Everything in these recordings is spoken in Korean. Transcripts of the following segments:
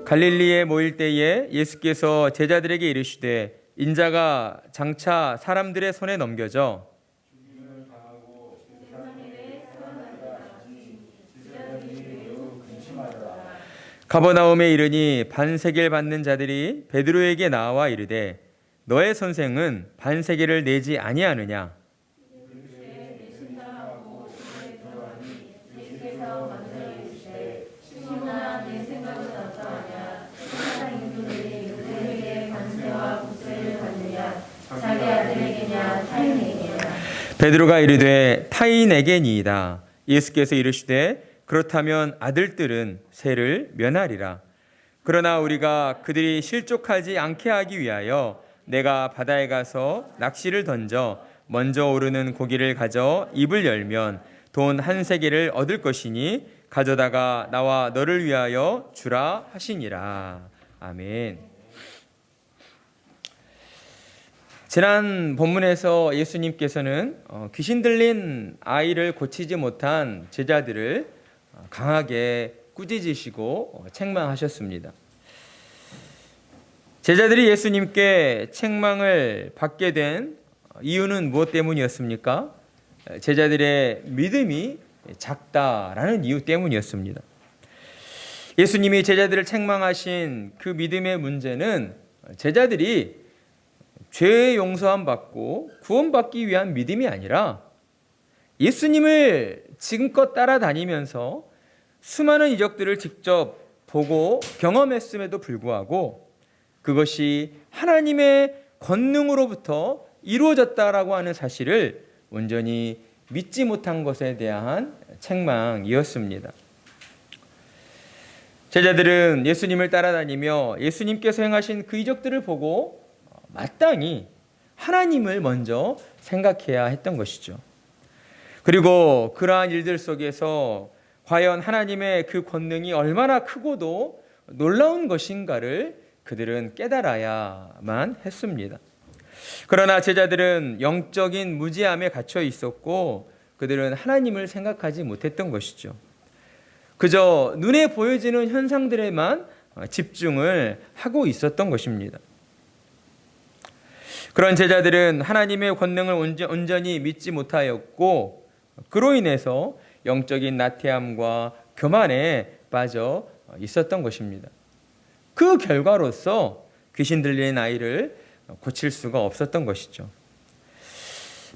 갈릴리에 모일 때에 예수께서 제자들에게 이르시되 인자가 장차 사람들의 손에 넘겨져 가버나움에 이르니 반세계를 받는 자들이 베드로에게 나와 이르되 너의 선생은 반세계를 내지 아니하느냐. 베드로가 이르되 타인에게니이다. 예수께서 이르시되 그렇다면 아들들은 세를 면하리라. 그러나 우리가 그들이 실족하지 않게 하기 위하여 내가 바다에 가서 낚시를 던져 먼저 오르는 고기를 가져 입을 열면 돈 한 세겔을 얻을 것이니 가져다가 나와 너를 위하여 주라 하시니라. 아멘. 지난 본문에서 예수님께서는 귀신 들린 아이를 고치지 못한 제자들을 강하게 꾸짖으시고 책망하셨습니다. 제자들이 예수님께 책망을 받게 된 이유는 무엇 때문이었습니까? 제자들의 믿음이 작다라는 이유 때문이었습니다. 예수님이 제자들을 책망하신 그 믿음의 문제는 제자들이 죄의 용서함 받고 구원받기 위한 믿음이 아니라 예수님을 지금껏 따라다니면서 수많은 이적들을 직접 보고 경험했음에도 불구하고 그것이 하나님의 권능으로부터 이루어졌다라고 하는 사실을 온전히 믿지 못한 것에 대한 책망이었습니다. 제자들은 예수님을 따라다니며 예수님께서 행하신 그 이적들을 보고 마땅히 하나님을 먼저 생각해야 했던 것이죠. 그리고 그러한 일들 속에서 과연 하나님의 그 권능이 얼마나 크고도 놀라운 것인가를 그들은 깨달아야만 했습니다. 그러나 제자들은 영적인 무지함에 갇혀 있었고 그들은 하나님을 생각하지 못했던 것이죠. 그저 눈에 보여지는 현상들에만 집중을 하고 있었던 것입니다. 그런 제자들은 하나님의 권능을 온전히 믿지 못하였고 그로 인해서 영적인 나태함과 교만에 빠져 있었던 것입니다. 그 결과로서 귀신 들린 아이를 고칠 수가 없었던 것이죠.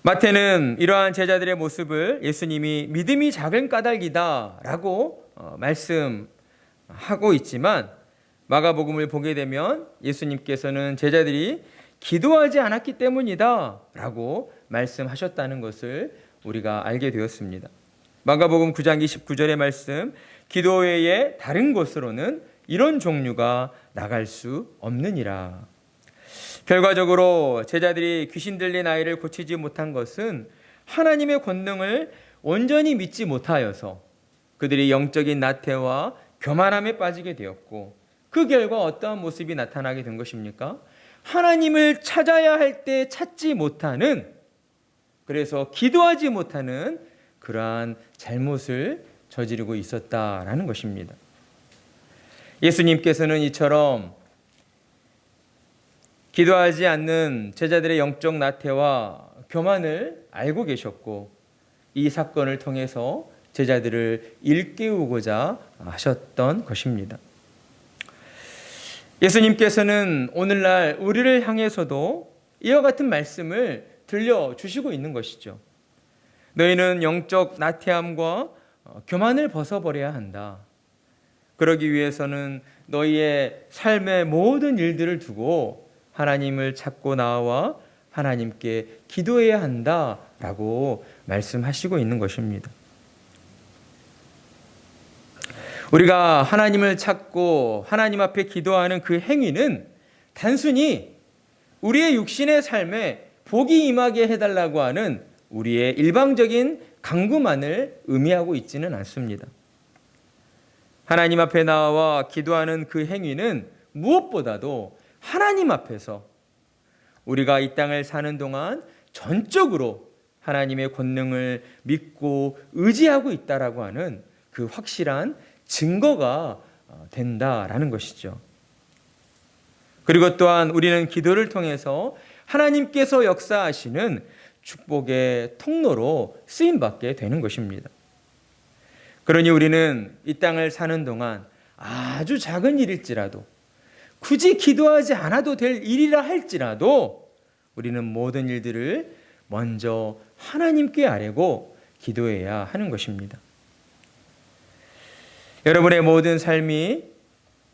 마태는 이러한 제자들의 모습을 예수님이 믿음이 작은 까닭이다라고 말씀하고 있지만 마가복음을 보게 되면 예수님께서는 제자들이 기도하지 않았기 때문이다 라고 말씀하셨다는 것을 우리가 알게 되었습니다. 마가복음 9장 29절의 말씀, 기도 외에 다른 곳으로는 이런 종류가 나갈 수 없느니라. 결과적으로 제자들이 귀신 들린 아이를 고치지 못한 것은 하나님의 권능을 온전히 믿지 못하여서 그들이 영적인 나태와 교만함에 빠지게 되었고 그 결과 어떠한 모습이 나타나게 된 것입니까? 하나님을 찾아야 할 때 찾지 못하는, 그래서 기도하지 못하는 그러한 잘못을 저지르고 있었다라는 것입니다. 예수님께서는 이처럼 기도하지 않는 제자들의 영적 나태와 교만을 알고 계셨고 이 사건을 통해서 제자들을 일깨우고자 하셨던 것입니다. 예수님께서는 오늘날 우리를 향해서도 이와 같은 말씀을 들려주시고 있는 것이죠. 너희는 영적 나태함과 교만을 벗어버려야 한다. 그러기 위해서는 너희의 삶의 모든 일들을 두고 하나님을 찾고 나와 하나님께 기도해야 한다라고 말씀하시고 있는 것입니다. 우리가 하나님을 찾고 하나님 앞에 기도하는 그 행위는 단순히 우리의 육신의 삶에 복이 임하게 해달라고 하는 우리의 일방적인 간구만을 의미하고 있지는 않습니다. 하나님 앞에 나와 기도하는 그 행위는 무엇보다도 하나님 앞에서 우리가 이 땅을 사는 동안 전적으로 하나님의 권능을 믿고 의지하고 있다라고 하는 그 확실한 증거가 된다라는 것이죠. 그리고 또한 우리는 기도를 통해서 하나님께서 역사하시는 축복의 통로로 쓰임받게 되는 것입니다. 그러니 우리는 이 땅을 사는 동안 아주 작은 일일지라도, 굳이 기도하지 않아도 될 일이라 할지라도 우리는 모든 일들을 먼저 하나님께 아뢰고 기도해야 하는 것입니다. 여러분의 모든 삶이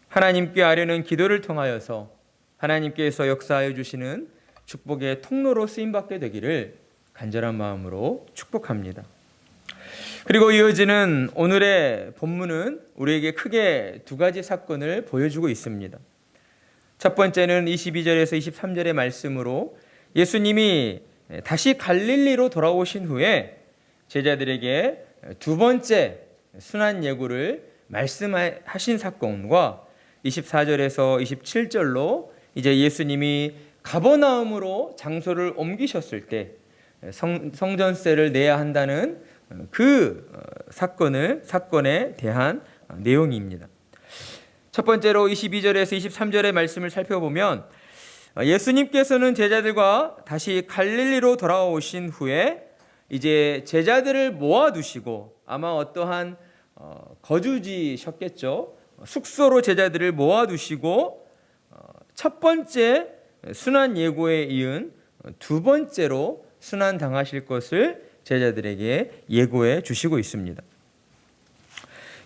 하나님께 아뢰는 기도를 통하여서 하나님께서 역사하여 주시는 축복의 통로로 쓰임받게 되기를 간절한 마음으로 축복합니다. 그리고 이어지는 오늘의 본문은 우리에게 크게 두 가지 사건을 보여주고 있습니다. 첫 번째는 22절에서 23절의 말씀으로 예수님이 다시 갈릴리로 돌아오신 후에 제자들에게 두 번째 순환 예고를 말씀하신 사건과 24절에서 27절로 이제 예수님이 가버나움으로 장소를 옮기셨을 때 성전세를 내야 한다는 그 사건에 대한 내용입니다. 첫 번째로 22절에서 23절의 말씀을 살펴보면 예수님께서는 제자들과 다시 갈릴리로 돌아오신 후에 이제 제자들을 모아두시고 아마 어떠한 거주지셨겠죠. 숙소로 제자들을 모아두시고 첫 번째 순환 예고에 이은 두 번째로 순환 당하실 것을 제자들에게 예고해 주시고 있습니다.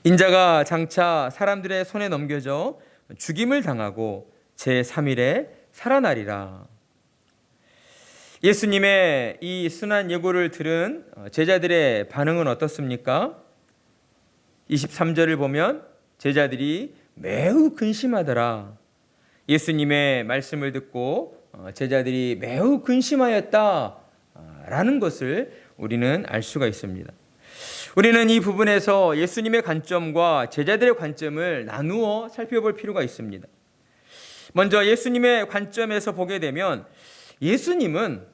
인자가 장차 사람들의 손에 넘겨져 죽임을 당하고 제3일에 살아나리라. 예수님의 이 순환 예고를 들은 제자들의 반응은 어떻습니까? 23절을 보면 제자들이 매우 근심하더라. 예수님의 말씀을 듣고 제자들이 매우 근심하였다라는 것을 우리는 알 수가 있습니다. 우리는 이 부분에서 예수님의 관점과 제자들의 관점을 나누어 살펴볼 필요가 있습니다. 먼저 예수님의 관점에서 보게 되면 예수님은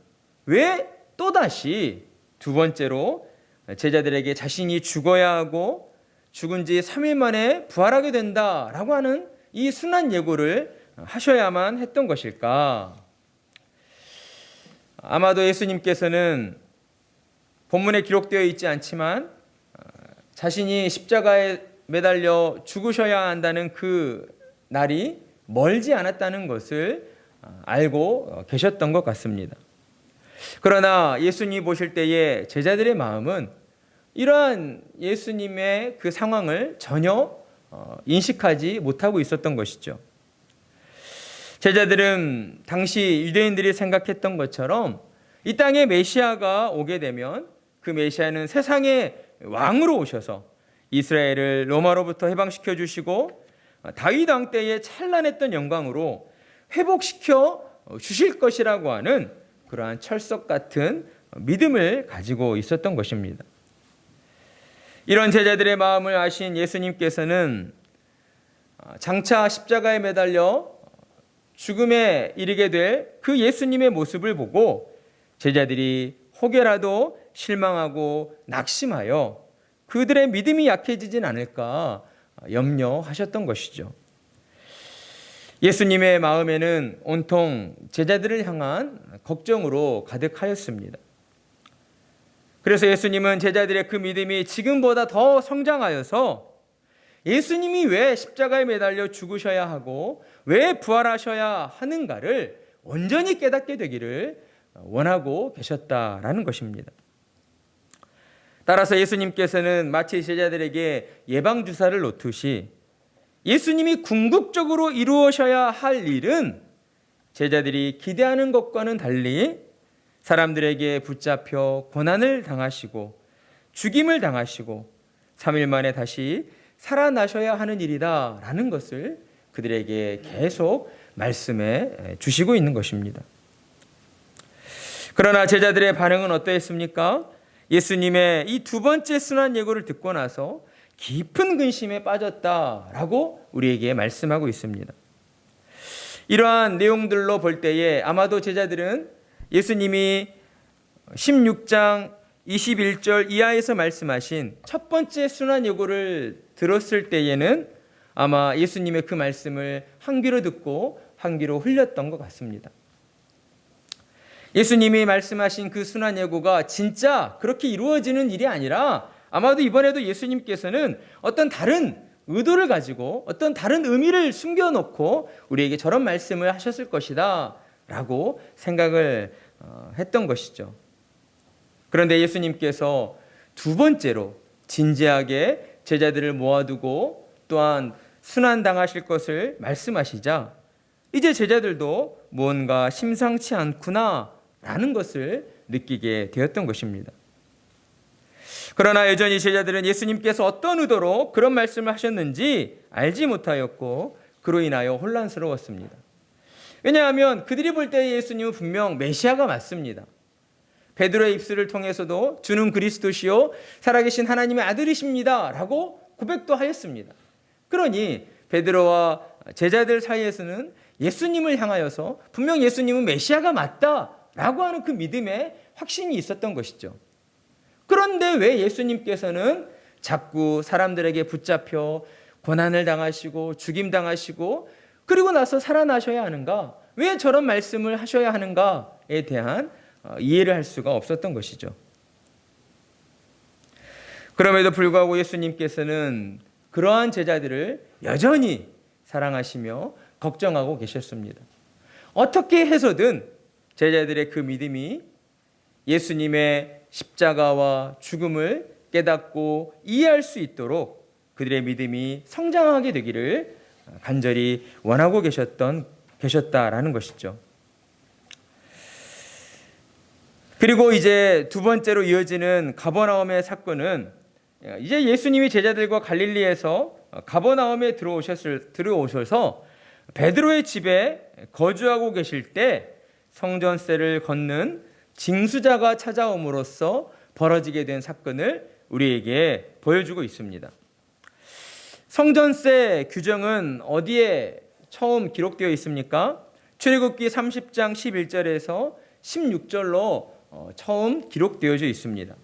왜 또다시 두 번째로 제자들에게 자신이 죽어야 하고 죽은 지 3일 만에 부활하게 된다라고 하는 이 순환 예고를 하셔야만 했던 것일까? 아마도 예수님께서는 본문에 기록되어 있지 않지만 자신이 십자가에 매달려 죽으셔야 한다는 그 날이 멀지 않았다는 것을 알고 계셨던 것 같습니다. 그러나 예수님 보실 때에 제자들의 마음은 이러한 예수님의 그 상황을 전혀 인식하지 못하고 있었던 것이죠. 제자들은 당시 유대인들이 생각했던 것처럼 이 땅에 메시아가 오게 되면 그 메시아는 세상의 왕으로 오셔서 이스라엘을 로마로부터 해방시켜 주시고 다윗 왕 때의 찬란했던 영광으로 회복시켜 주실 것이라고 하는 그러한 철석 같은 믿음을 가지고 있었던 것입니다. 이런 제자들의 마음을 아신 예수님께서는 장차 십자가에 매달려 죽음에 이르게 될 그 예수님의 모습을 보고 제자들이 혹여라도 실망하고 낙심하여 그들의 믿음이 약해지진 않을까 염려하셨던 것이죠. 예수님의 마음에는 온통 제자들을 향한 걱정으로 가득하였습니다. 그래서 예수님은 제자들의 그 믿음이 지금보다 더 성장하여서 예수님이 왜 십자가에 매달려 죽으셔야 하고 왜 부활하셔야 하는가를 온전히 깨닫게 되기를 원하고 계셨다라는 것입니다. 따라서 예수님께서는 마치 제자들에게 예방주사를 놓듯이 예수님이 궁극적으로 이루어셔야 할 일은 제자들이 기대하는 것과는 달리 사람들에게 붙잡혀 고난을 당하시고 죽임을 당하시고 3일 만에 다시 살아나셔야 하는 일이다라는 것을 그들에게 계속 말씀해 주시고 있는 것입니다. 그러나 제자들의 반응은 어떠했습니까? 예수님의 이 두 번째 순환 예고를 듣고 나서 깊은 근심에 빠졌다라고 우리에게 말씀하고 있습니다. 이러한 내용들로 볼 때에 아마도 제자들은 예수님이 16장 21절 이하에서 말씀하신 첫 번째 순환 예고를 들었을 때에는 아마 예수님의 그 말씀을 한 귀로 듣고 한 귀로 흘렸던 것 같습니다. 예수님이 말씀하신 그 순환 예고가 진짜 그렇게 이루어지는 일이 아니라 아마도 이번에도 예수님께서는 어떤 다른 의도를 가지고 어떤 다른 의미를 숨겨놓고 우리에게 저런 말씀을 하셨을 것이다 라고 생각을 했던 것이죠. 그런데 예수님께서 두 번째로 진지하게 제자들을 모아두고 또한 순환당하실 것을 말씀하시자 이제 제자들도 무언가 심상치 않구나 라는 것을 느끼게 되었던 것입니다. 그러나 여전히 제자들은 예수님께서 어떤 의도로 그런 말씀을 하셨는지 알지 못하였고 그로 인하여 혼란스러웠습니다. 왜냐하면 그들이 볼 때 예수님은 분명 메시아가 맞습니다. 베드로의 입술을 통해서도 주는 그리스도시요 살아계신 하나님의 아들이십니다 라고 고백도 하였습니다. 그러니 베드로와 제자들 사이에서는 예수님을 향하여서 분명 예수님은 메시아가 맞다라고 하는 그 믿음에 확신이 있었던 것이죠. 그런데 왜 예수님께서는 자꾸 사람들에게 붙잡혀 고난을 당하시고 죽임당하시고 그리고 나서 살아나셔야 하는가? 왜 저런 말씀을 하셔야 하는가에 대한 이해를 할 수가 없었던 것이죠. 그럼에도 불구하고 예수님께서는 그러한 제자들을 여전히 사랑하시며 걱정하고 계셨습니다. 어떻게 해서든 제자들의 그 믿음이 예수님의 십자가와 죽음을 깨닫고 이해할 수 있도록 그들의 믿음이 성장하게 되기를 간절히 원하고 계셨다라는 것이죠. 그리고 이제 두 번째로 이어지는 가버나움의 사건은 이제 예수님이 제자들과 갈릴리에서 가버나움에 들어오셔서 베드로의 집에 거주하고 계실 때 성전세를 걷는 징수자가 찾아옴으로써 벌어지게 된 사건을 우리에게 보여주고 있습니다. 성전세 규정은 어디에 처음 기록되어 있습니까? 출애굽기 30장 11절에서 16절로 처음 기록되어져 있습니다.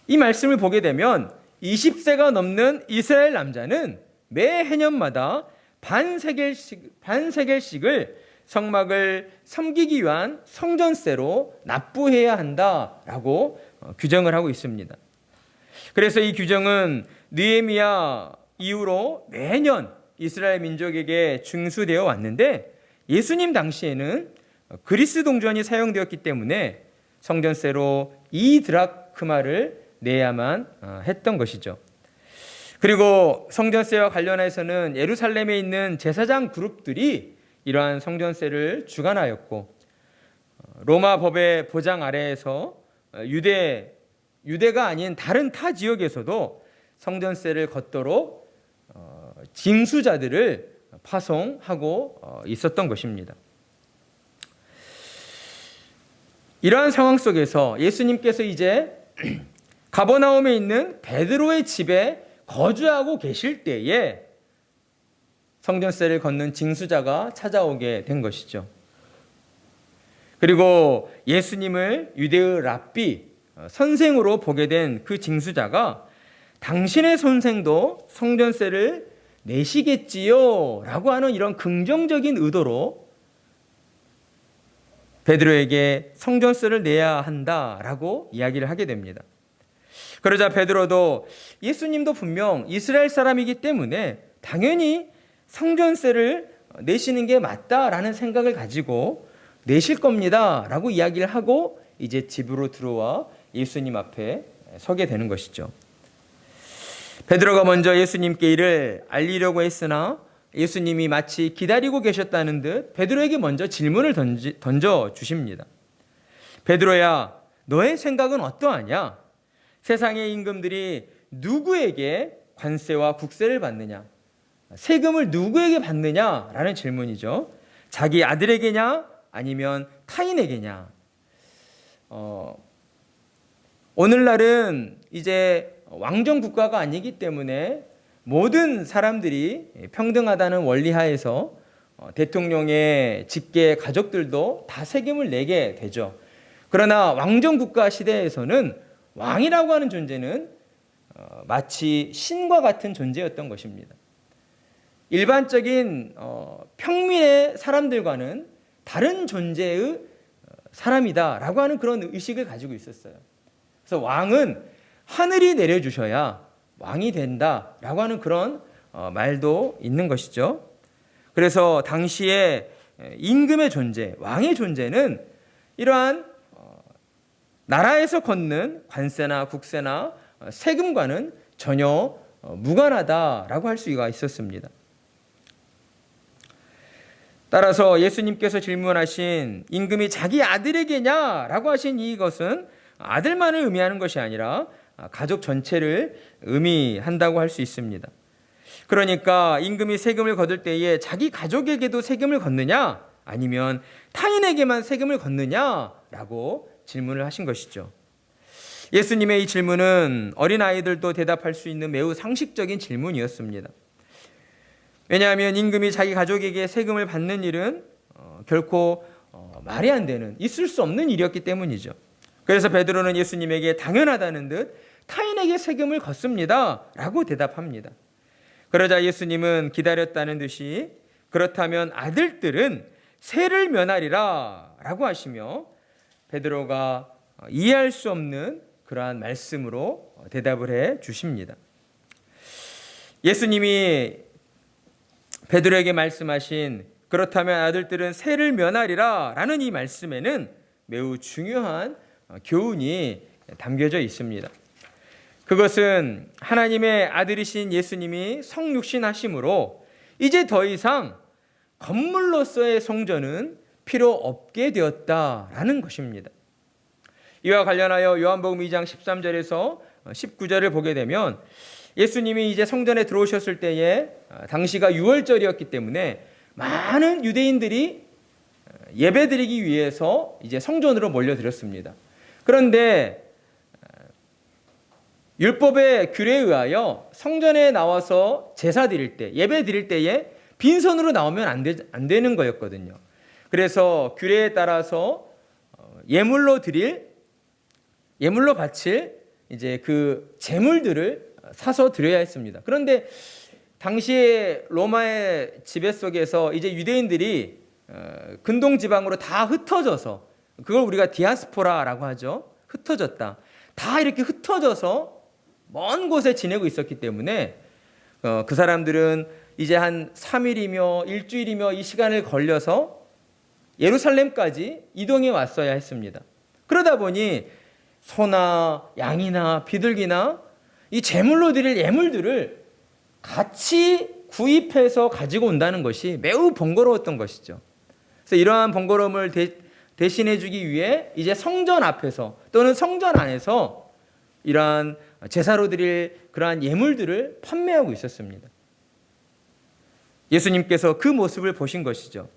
이 말씀을 보게 되면 20세가 넘는 이스라엘 남자는 매 해년마다 반세겔씩을 성막을 섬기기 위한 성전세로 납부해야 한다라고 규정을 하고 있습니다. 그래서 이 규정은 느헤미야 이후로 매년 이스라엘 민족에게 중수되어 왔는데 예수님 당시에는 그리스 동전이 사용되었기 때문에 성전세로 2드라크마를 내야만 했던 것이죠. 그리고 성전세와 관련해서는 예루살렘에 있는 제사장 그룹들이 이러한 성전세를 주관하였고 로마 법의 보장 아래에서 유대가 아닌 다른 타 지역에서도 성전세를 걷도록 징수자들을 파송하고 있었던 것입니다. 이러한 상황 속에서 예수님께서 이제 가버나움에 있는 베드로의 집에 거주하고 계실 때에 성전세를 걷는 징수자가 찾아오게 된 것이죠. 그리고 예수님을 유대의 랍비, 선생으로 보게 된 그 징수자가 당신의 선생도 성전세를 내시겠지요 라고 하는 이런 긍정적인 의도로 베드로에게 성전세를 내야 한다라고 이야기를 하게 됩니다. 그러자 베드로도 예수님도 분명 이스라엘 사람이기 때문에 당연히 성전세를 내시는 게 맞다라는 생각을 가지고 내실 겁니다 라고 이야기를 하고 이제 집으로 들어와 예수님 앞에 서게 되는 것이죠. 베드로가 먼저 예수님께 이를 알리려고 했으나 예수님이 마치 기다리고 계셨다는 듯 베드로에게 먼저 질문을 던져 주십니다. 베드로야, 너의 생각은 어떠하냐? 세상의 임금들이 누구에게 관세와 국세를 받느냐? 세금을 누구에게 받느냐라는 질문이죠. 자기 아들에게냐? 아니면 타인에게냐? 오늘날은 이제 왕정 국가가 아니기 때문에 모든 사람들이 평등하다는 원리 하에서 대통령의 직계 가족들도 다 세금을 내게 되죠. 그러나 왕정 국가 시대에서는 왕이라고 하는 존재는 마치 신과 같은 존재였던 것입니다. 일반적인 평민의 사람들과는 다른 존재의 사람이다라고 하는 그런 의식을 가지고 있었어요. 그래서 왕은 하늘이 내려주셔야 왕이 된다라고 하는 그런 말도 있는 것이죠. 그래서 당시에 임금의 존재, 왕의 존재는 이러한 나라에서 걷는 관세나 국세나 세금과는 전혀 무관하다라고 할 수가 있었습니다. 따라서 예수님께서 질문하신 임금이 자기 아들에게냐라고 하신 이것은 아들만을 의미하는 것이 아니라 가족 전체를 의미한다고 할 수 있습니다. 그러니까 임금이 세금을 거둘 때에 자기 가족에게도 세금을 걷느냐 아니면 타인에게만 세금을 걷느냐라고 질문을 하신 것이죠. 예수님의 이 질문은 어린아이들도 대답할 수 있는 매우 상식적인 질문이었습니다. 왜냐하면 임금이 자기 가족에게 세금을 받는 일은 결코 말이 안 되는, 있을 수 없는 일이었기 때문이죠. 그래서 베드로는 예수님에게 당연하다는 듯 타인에게 세금을 걷습니다 라고 대답합니다. 그러자 예수님은 기다렸다는 듯이 그렇다면 아들들은 세를 면하리라 라고 하시며 베드로가 이해할 수 없는 그러한 말씀으로 대답을 해 주십니다. 예수님이 베드로에게 말씀하신 그렇다면 아들들은 세를 면하리라 라는 이 말씀에는 매우 중요한 교훈이 담겨져 있습니다. 그것은 하나님의 아들이신 예수님이 성육신하심으로 이제 더 이상 건물로서의 성전은 필요 없게 되었다라는 것입니다. 이와 관련하여 요한복음 2장 13절에서 19절을 보게 되면 예수님이 이제 성전에 들어오셨을 때에 당시가 유월절이었기 때문에 많은 유대인들이 예배드리기 위해서 이제 성전으로 몰려들었습니다. 그런데 율법의 규례에 의하여 성전에 나와서 제사 드릴 때, 예배 드릴 때에 빈손으로 나오면 안 되는 거였거든요. 그래서 규례에 따라서 예물로 바칠 이제 그 제물들을 사서 드려야 했습니다. 그런데 당시에 로마의 지배 속에서 이제 유대인들이 근동 지방으로 다 흩어져서, 그걸 우리가 디아스포라라고 하죠. 흩어졌다. 다 이렇게 흩어져서 먼 곳에 지내고 있었기 때문에 그 사람들은 이제 한 3일이며 일주일이며 이 시간을 걸려서 예루살렘까지 이동해 왔어야 했습니다. 그러다 보니 소나 양이나 비둘기나 이 제물로 드릴 예물들을 같이 구입해서 가지고 온다는 것이 매우 번거로웠던 것이죠. 그래서 이러한 번거로움을 대신해 주기 위해 이제 성전 앞에서 또는 성전 안에서 이러한 제사로 드릴 그러한 예물들을 판매하고 있었습니다. 예수님께서 그 모습을 보신 것이죠.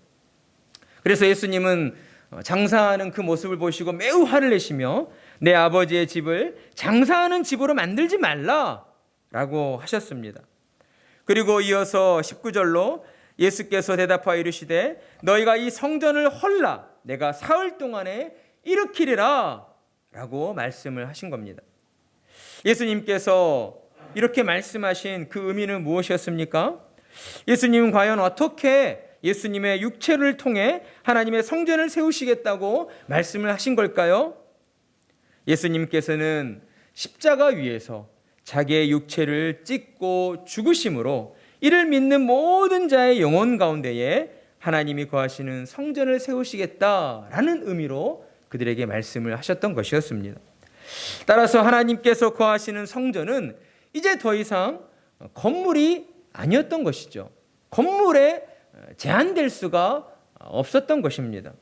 그래서 예수님은 장사하는 그 모습을 보시고 매우 화를 내시며 내 아버지의 집을 장사하는 집으로 만들지 말라라고 하셨습니다. 그리고 이어서 19절로 예수께서 대답하여 이르시되 너희가 이 성전을 헐라 내가 사흘 동안에 일으키리라 라고 말씀을 하신 겁니다. 예수님께서 이렇게 말씀하신 그 의미는 무엇이었습니까? 예수님은 과연 어떻게 예수님의 육체를 통해 하나님의 성전을 세우시겠다고 말씀을 하신 걸까요? 예수님께서는 십자가 위에서 자기의 육체를 찢고 죽으심으로 이를 믿는 모든 자의 영혼 가운데에 하나님이 거하시는 성전을 세우시겠다라는 의미로 그들에게 말씀을 하셨던 것이었습니다. 따라서 하나님께서 거하시는 성전은 이제 더 이상 건물이 아니었던 것이죠. 건물에 제한될 수가 없었던 것입니다.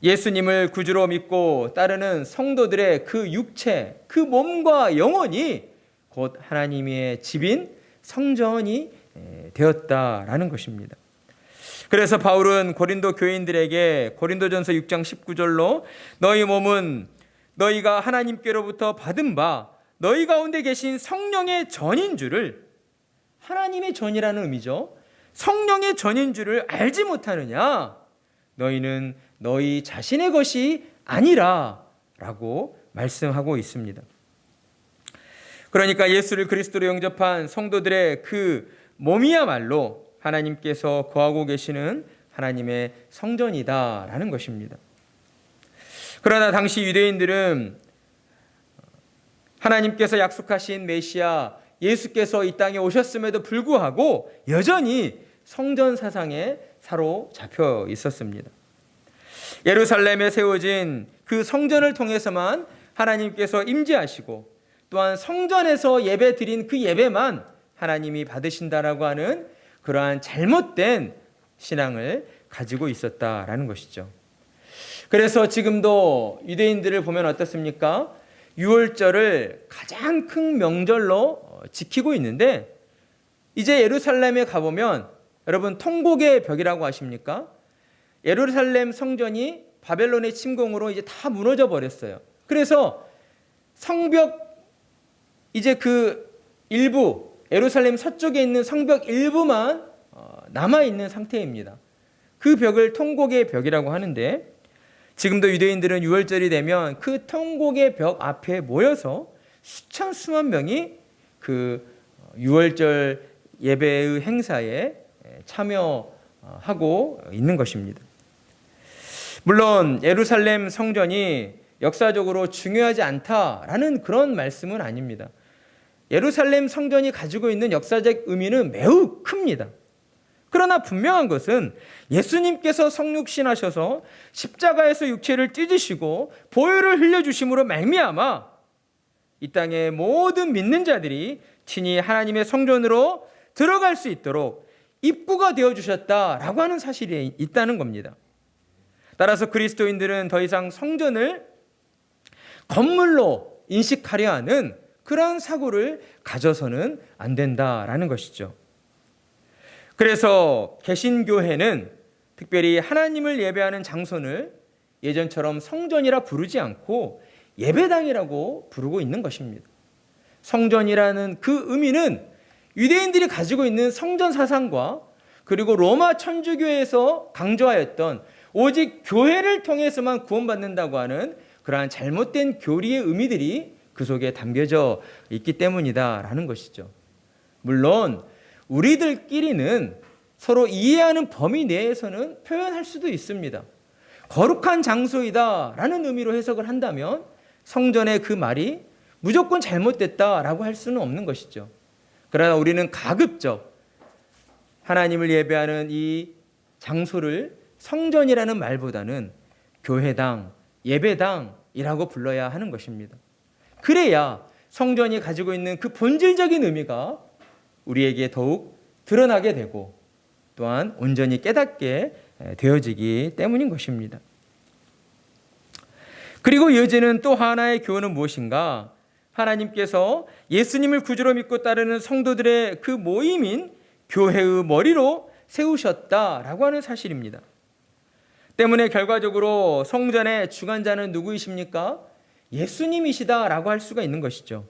예수님을 구주로 믿고 따르는 성도들의 그 육체, 그 몸과 영혼이 곧 하나님의 집인 성전이 되었다라는 것입니다. 그래서 바울은 고린도 교인들에게 고린도전서 6장 19절로 너희 몸은 너희가 하나님께로부터 받은 바 너희 가운데 계신 성령의 전인 줄을, 하나님의 전이라는 의미죠. 성령의 전인 줄을 알지 못하느냐? 너희는 너희 자신의 것이 아니라 라고 말씀하고 있습니다. 그러니까 예수를 그리스도로 영접한 성도들의 그 몸이야말로 하나님께서 거하고 계시는 하나님의 성전이다라는 것입니다. 그러나 당시 유대인들은 하나님께서 약속하신 메시아 예수께서 이 땅에 오셨음에도 불구하고 여전히 성전 사상에 사로잡혀 있었습니다. 예루살렘에 세워진 그 성전을 통해서만 하나님께서 임재하시고 또한 성전에서 예배 드린 그 예배만 하나님이 받으신다라고 하는 그러한 잘못된 신앙을 가지고 있었다라는 것이죠. 그래서 지금도 유대인들을 보면 어떻습니까? 유월절을 가장 큰 명절로 지키고 있는데 이제 예루살렘에 가보면 여러분 통곡의 벽이라고 아십니까? 예루살렘 성전이 바벨론의 침공으로 이제 다 무너져 버렸어요. 그래서 성벽 이제 그 일부 예루살렘 서쪽에 있는 성벽 일부만 남아 있는 상태입니다. 그 벽을 통곡의 벽이라고 하는데 지금도 유대인들은 유월절이 되면 그 통곡의 벽 앞에 모여서 수천 수만 명이 그 유월절 예배의 행사에 참여하고 있는 것입니다. 물론 예루살렘 성전이 역사적으로 중요하지 않다라는 그런 말씀은 아닙니다. 예루살렘 성전이 가지고 있는 역사적 의미는 매우 큽니다. 그러나 분명한 것은 예수님께서 성육신하셔서 십자가에서 육체를 찢으시고 보혈을 흘려주심으로 말미암아 이 땅의 모든 믿는 자들이 친히 하나님의 성전으로 들어갈 수 있도록 입구가 되어주셨다라고 하는 사실이 있다는 겁니다. 따라서 그리스도인들은 더 이상 성전을 건물로 인식하려 하는 그러한 사고를 가져서는 안 된다라는 것이죠. 그래서 개신교회는 특별히 하나님을 예배하는 장소를 예전처럼 성전이라 부르지 않고 예배당이라고 부르고 있는 것입니다. 성전이라는 그 의미는 유대인들이 가지고 있는 성전 사상과 그리고 로마 천주교에서 강조하였던 오직 교회를 통해서만 구원받는다고 하는 그러한 잘못된 교리의 의미들이 그 속에 담겨져 있기 때문이다라는 것이죠. 물론 우리들끼리는 서로 이해하는 범위 내에서는 표현할 수도 있습니다. 거룩한 장소이다라는 의미로 해석을 한다면 성전의 그 말이 무조건 잘못됐다라고 할 수는 없는 것이죠. 그러나 우리는 가급적 하나님을 예배하는 이 장소를 성전이라는 말보다는 교회당, 예배당이라고 불러야 하는 것입니다. 그래야 성전이 가지고 있는 그 본질적인 의미가 우리에게 더욱 드러나게 되고 또한 온전히 깨닫게 되어지기 때문인 것입니다. 그리고 이어지는 또 하나의 교훈은 무엇인가? 하나님께서 예수님을 구주로 믿고 따르는 성도들의 그 모임인 교회의 머리로 세우셨다라고 하는 사실입니다. 때문에 결과적으로 성전의 주관자는 누구이십니까? 예수님이시다라고 할 수가 있는 것이죠.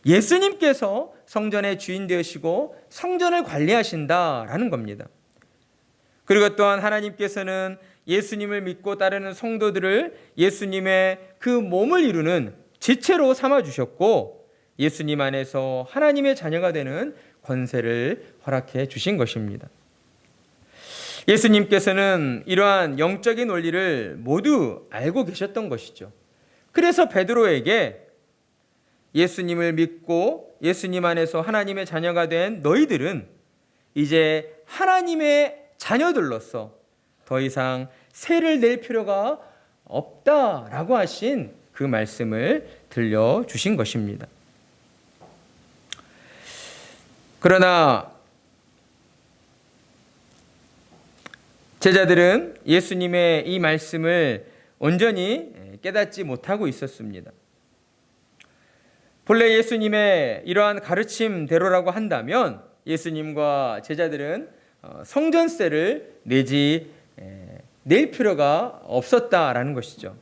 예수님께서 성전의 주인 되시고 성전을 관리하신다라는 겁니다. 그리고 또한 하나님께서는 예수님을 믿고 따르는 성도들을 예수님의 그 몸을 이루는 지체로 삼아주셨고 예수님 안에서 하나님의 자녀가 되는 권세를 허락해 주신 것입니다. 예수님께서는 이러한 영적인 원리를 모두 알고 계셨던 것이죠. 그래서 베드로에게 예수님을 믿고 예수님 안에서 하나님의 자녀가 된 너희들은 이제 하나님의 자녀들로서 더 이상 세를 낼 필요가 없다라고 하신 그 말씀을 들려주신 것입니다. 그러나 제자들은 예수님의 이 말씀을 온전히 깨닫지 못하고 있었습니다. 본래 예수님의 이러한 가르침대로라고 한다면 예수님과 제자들은 성전세를 낼 필요가 없었다라는 것이죠.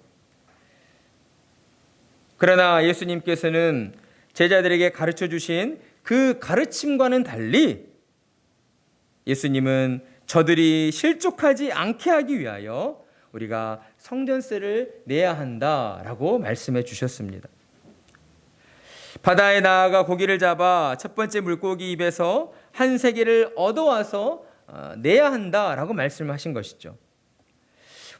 그러나 예수님께서는 제자들에게 가르쳐 주신 그 가르침과는 달리 예수님은 저들이 실족하지 않게 하기 위하여 우리가 성전세를 내야 한다라고 말씀해 주셨습니다. 바다에 나아가 고기를 잡아 첫 번째 물고기 입에서 한 세개를 얻어와서 내야 한다라고 말씀하신 것이죠.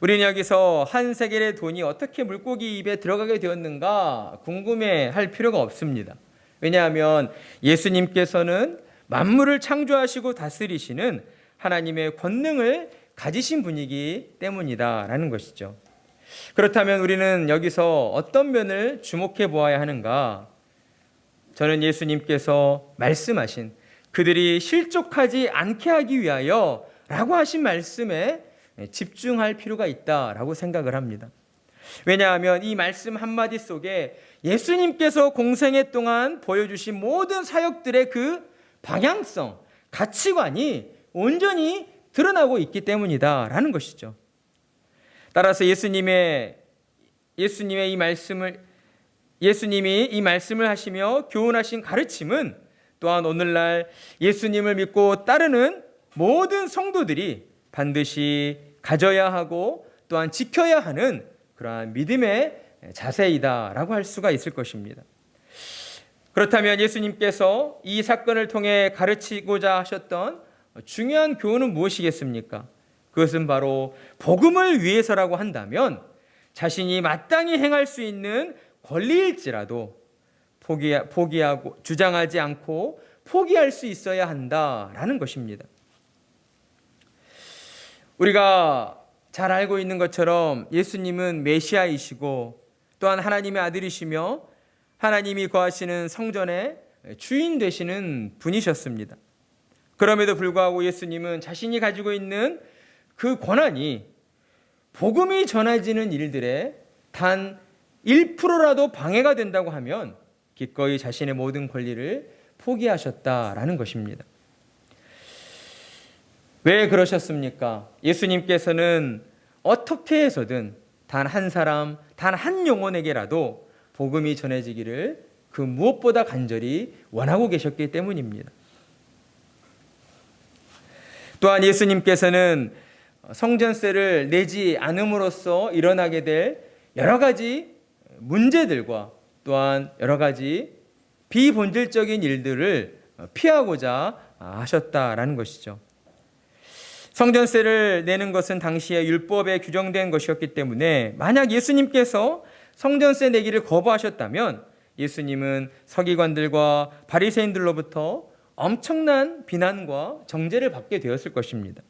우리는 여기서 한 세겔의 돈이 어떻게 물고기 입에 들어가게 되었는가 궁금해할 필요가 없습니다. 왜냐하면 예수님께서는 만물을 창조하시고 다스리시는 하나님의 권능을 가지신 분이기 때문이다라는 것이죠. 그렇다면 우리는 여기서 어떤 면을 주목해 보아야 하는가? 저는 예수님께서 말씀하신 그들이 실족하지 않게 하기 위하여 라고 하신 말씀에 집중할 필요가 있다라고 생각을 합니다. 왜냐하면 이 말씀 한마디 속에 예수님께서 공생애 동안 보여주신 모든 사역들의 그 방향성, 가치관이 온전히 드러나고 있기 때문이다라는 것이죠. 따라서 예수님이 이 말씀을 하시며 교훈하신 가르침은 또한 오늘날 예수님을 믿고 따르는 모든 성도들이 반드시 가져야 하고 또한 지켜야 하는 그러한 믿음의 자세이다라고 할 수가 있을 것입니다. 그렇다면 예수님께서 이 사건을 통해 가르치고자 하셨던 중요한 교훈은 무엇이겠습니까? 그것은 바로 복음을 위해서라고 한다면 자신이 마땅히 행할 수 있는 권리일지라도 포기하고 주장하지 않고 포기할 수 있어야 한다라는 것입니다. 우리가 잘 알고 있는 것처럼 예수님은 메시아이시고 또한 하나님의 아들이시며 하나님이 거하시는 성전의 주인 되시는 분이셨습니다. 그럼에도 불구하고 예수님은 자신이 가지고 있는 그 권한이 복음이 전해지는 일들에 단 1%라도 방해가 된다고 하면 기꺼이 자신의 모든 권리를 포기하셨다라는 것입니다. 왜 그러셨습니까? 예수님께서는 어떻게 해서든 단 한 사람, 단 한 영혼에게라도 복음이 전해지기를 그 무엇보다 간절히 원하고 계셨기 때문입니다. 또한 예수님께서는 성전세를 내지 않음으로써 일어나게 될 여러 가지 문제들과 또한 여러 가지 비본질적인 일들을 피하고자 하셨다라는 것이죠. 성전세를 내는 것은 당시에 율법에 규정된 것이었기 때문에 만약 예수님께서 성전세 내기를 거부하셨다면 예수님은 서기관들과 바리새인들로부터 엄청난 비난과 정죄를 받게 되었을 것입니다.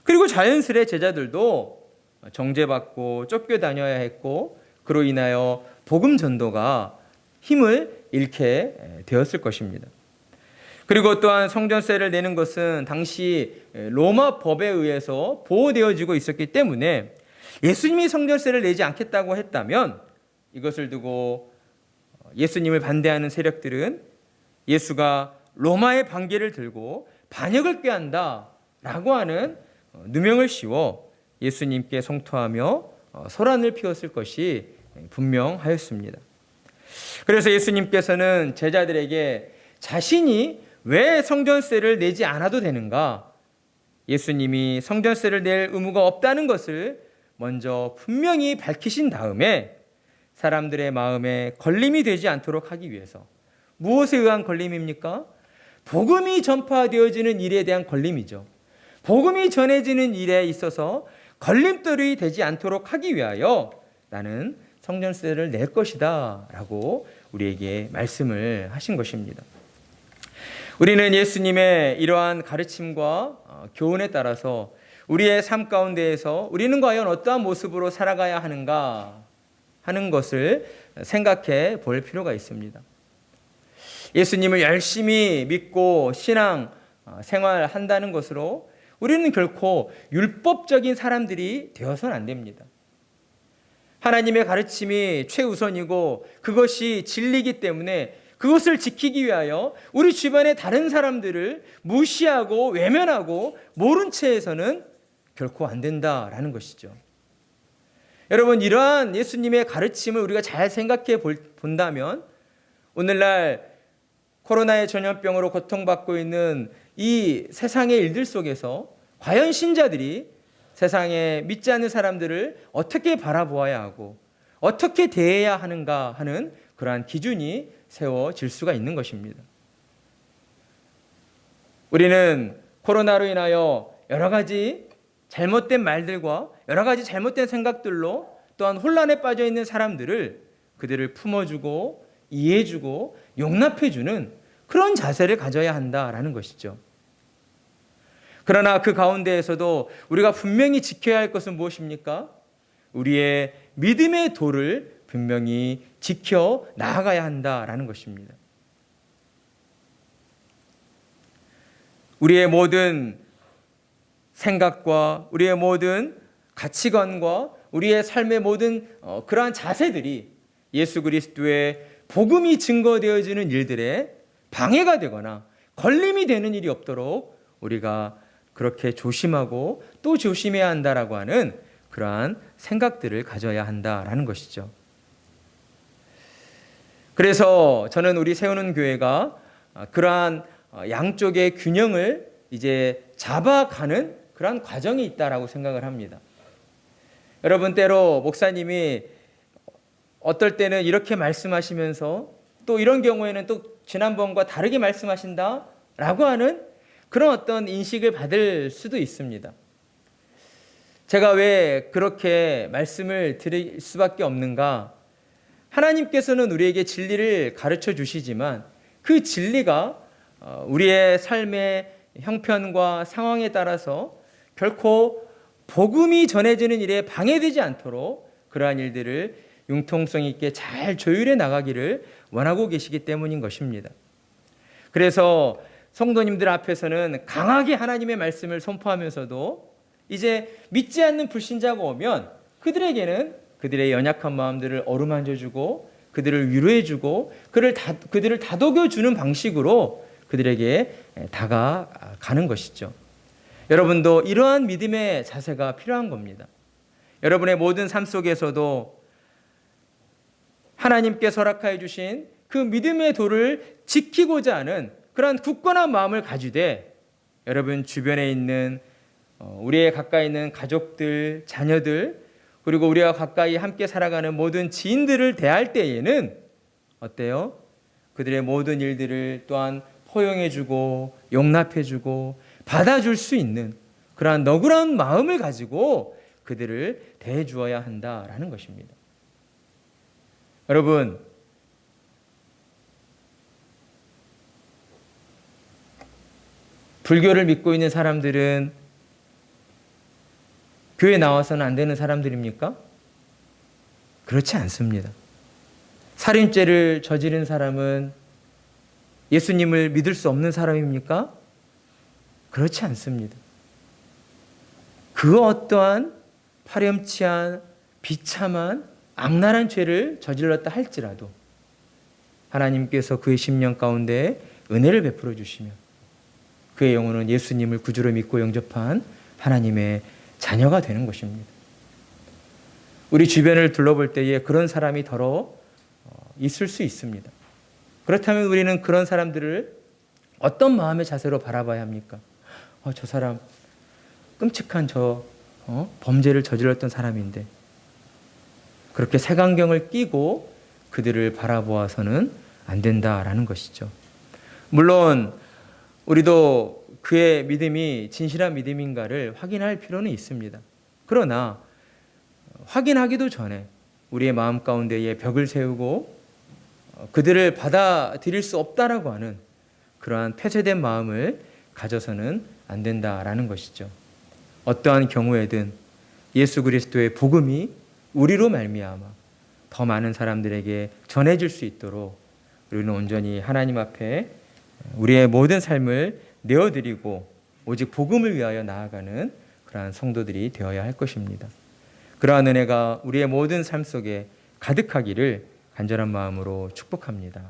그리고 자연스레 제자들도 정죄받고 쫓겨다녀야 했고 그로 인하여 복음 전도가 힘을 잃게 되었을 것입니다. 그리고 또한 성전세를 내는 것은 당시 로마 법에 의해서 보호되어지고 있었기 때문에 예수님이 성전세를 내지 않겠다고 했다면 이것을 두고 예수님을 반대하는 세력들은 예수가 로마의 반기를 들고 반역을 꾀한다라고 하는 누명을 씌워 예수님께 성토하며 소란을 피웠을 것이 분명하였습니다. 그래서 예수님께서는 제자들에게 자신이 왜 성전세를 내지 않아도 되는가? 예수님이 성전세를 낼 의무가 없다는 것을 먼저 분명히 밝히신 다음에 사람들의 마음에 걸림이 되지 않도록 하기 위해서 무엇에 의한 걸림입니까? 복음이 전파되어지는 일에 대한 걸림이죠. 복음이 전해지는 일에 있어서 걸림돌이 되지 않도록 하기 위하여 나는 성전세를 낼 것이다 라고 우리에게 말씀을 하신 것입니다. 우리는 예수님의 이러한 가르침과 교훈에 따라서 우리의 삶 가운데에서 우리는 과연 어떠한 모습으로 살아가야 하는가 하는 것을 생각해 볼 필요가 있습니다. 예수님을 열심히 믿고 신앙 생활한다는 것으로 우리는 결코 율법적인 사람들이 되어서는 안 됩니다. 하나님의 가르침이 최우선이고 그것이 진리이기 때문에 그것을 지키기 위하여 우리 주변의 다른 사람들을 무시하고 외면하고 모른 채 해서는 결코 안 된다라는 것이죠. 여러분, 이러한 예수님의 가르침을 우리가 잘 생각해 본다면 오늘날 코로나의 전염병으로 고통받고 있는 이 세상의 일들 속에서 과연 신자들이 세상에 믿지 않는 사람들을 어떻게 바라보아야 하고 어떻게 대해야 하는가 하는 그러한 기준이 세워질 수가 있는 것입니다. 우리는 코로나로 인하여 여러 가지 잘못된 말들과 여러 가지 잘못된 생각들로 또한 혼란에 빠져 있는 사람들을 그들을 품어주고 이해해주고 용납해주는 그런 자세를 가져야 한다라는 것이죠. 그러나 그 가운데에서도 우리가 분명히 지켜야 할 것은 무엇입니까? 우리의 믿음의 도를 분명히 지켜 나아가야 한다라는 것입니다. 우리의 모든 생각과 우리의 모든 가치관과 우리의 삶의 모든 그러한 자세들이 예수 그리스도의 복음이 증거되어지는 일들에 방해가 되거나 걸림이 되는 일이 없도록 우리가 그렇게 조심하고 또 조심해야 한다라고 하는 그러한 생각들을 가져야 한다라는 것이죠. 그래서 저는 우리 세우는 교회가 그러한 양쪽의 균형을 이제 잡아가는 그러한 과정이 있다라고 생각을 합니다. 여러분, 때로 목사님이 어떨 때는 이렇게 말씀하시면서 또 이런 경우에는 또 지난번과 다르게 말씀하신다라고 하는 그런 어떤 인식을 받을 수도 있습니다. 제가 왜 그렇게 말씀을 드릴 수밖에 없는가? 하나님께서는 우리에게 진리를 가르쳐 주시지만 그 진리가 우리의 삶의 형편과 상황에 따라서 결코 복음이 전해지는 일에 방해되지 않도록 그러한 일들을 융통성 있게 잘 조율해 나가기를 원하고 계시기 때문인 것입니다. 그래서 성도님들 앞에서는 강하게 하나님의 말씀을 선포하면서도 이제 믿지 않는 불신자가 오면 그들에게는 그들의 연약한 마음들을 어루만져주고 그들을 위로해주고 그들을 다독여주는 방식으로 그들에게 다가가는 것이죠. 여러분도 이러한 믿음의 자세가 필요한 겁니다. 여러분의 모든 삶 속에서도 하나님께서 허락하여 주신 그 믿음의 도를 지키고자 하는 그러한 굳건한 마음을 가지되 여러분 주변에 있는 우리의 가까이 있는 가족들, 자녀들 그리고 우리와 가까이 함께 살아가는 모든 지인들을 대할 때에는 어때요? 그들의 모든 일들을 또한 포용해주고 용납해주고 받아줄 수 있는 그러한 너그러운 마음을 가지고 그들을 대해주어야 한다라는 것입니다. 여러분, 불교를 믿고 있는 사람들은 교회 나와서는 안 되는 사람들입니까? 그렇지 않습니다. 살인죄를 저지른 사람은 예수님을 믿을 수 없는 사람입니까? 그렇지 않습니다. 그 어떠한 파렴치한 비참한 악랄한 죄를 저질렀다 할지라도 하나님께서 그의 심령 가운데 은혜를 베풀어 주시며 그의 영혼은 예수님을 구주로 믿고 영접한 하나님의 자녀가 되는 것입니다. 우리 주변을 둘러볼 때에 그런 사람이 더러 있을 수 있습니다. 그렇다면 우리는 그런 사람들을 어떤 마음의 자세로 바라봐야 합니까? 저 사람 끔찍한 범죄를 저질렀던 사람인데 그렇게 색안경을 끼고 그들을 바라보아서는 안 된다라는 것이죠. 물론 우리도 그의 믿음이 진실한 믿음인가를 확인할 필요는 있습니다. 그러나 확인하기도 전에 우리의 마음 가운데에 벽을 세우고 그들을 받아들일 수 없다라고 하는 그러한 폐쇄된 마음을 가져서는 안 된다라는 것이죠. 어떠한 경우에든 예수 그리스도의 복음이 우리로 말미암아 더 많은 사람들에게 전해질 수 있도록 우리는 온전히 하나님 앞에 우리의 모든 삶을 내어드리고 오직 복음을 위하여 나아가는 그러한 성도들이 되어야 할 것입니다. 그러한 은혜가 우리의 모든 삶 속에 가득하기를 간절한 마음으로 축복합니다.